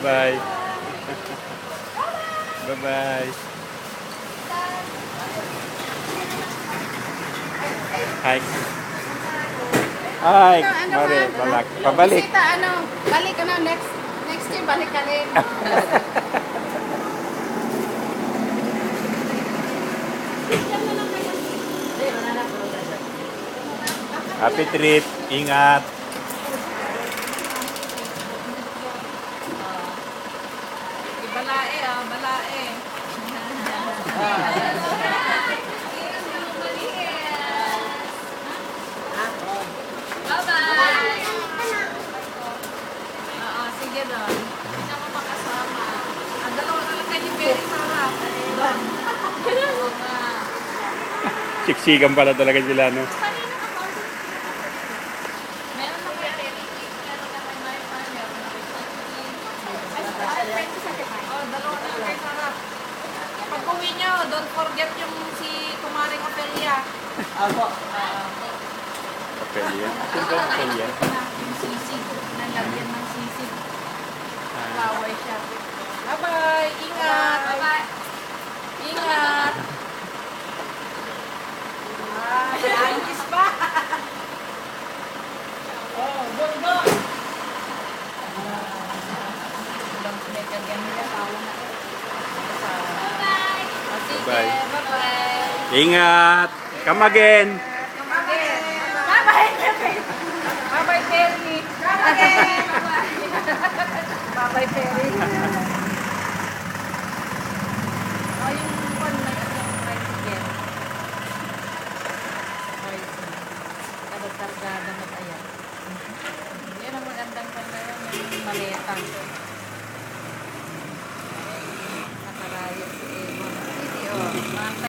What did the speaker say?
Bye-bye. Bye-bye. Hi. Hi, Mare, balak. Pabalik. Bisita, balik ka na. Next year, balik ka rin. Happy trip. Ingat. Balae, balae. Bye-bye! Oo, sige doon. Hindi na mo makasama. Ang dalawa na lang kayo ni Perry sa harap. Oo nga. Siksikan pala talaga sila, no? Meron na kayo Perry. Meron na kayo Maya pa. Meron na kayo Oh, dalawa na lang kayo sa harap. Pag uwi nyo, don't forget yung si Kumaring Opelia. Ako. Opelia. Sino ba Opelia? Yung sisig. Nalagyan ng sisig. Flower siya. Bye-bye! Ingat! Bye-bye! Ingat! Ayos pa! Oh, bundo! May kagyan nila tawa na. Bye-bye! Sige, Bye-bye. bye-bye! Ingat. Come again. Bye-bye! Bye-bye, Perry! Bye-bye, Perry! Oh, yung one may yung tricycle. Kargada na tayo. Yan ang magandang pala yung maleta. Nakarayos. Eh, mga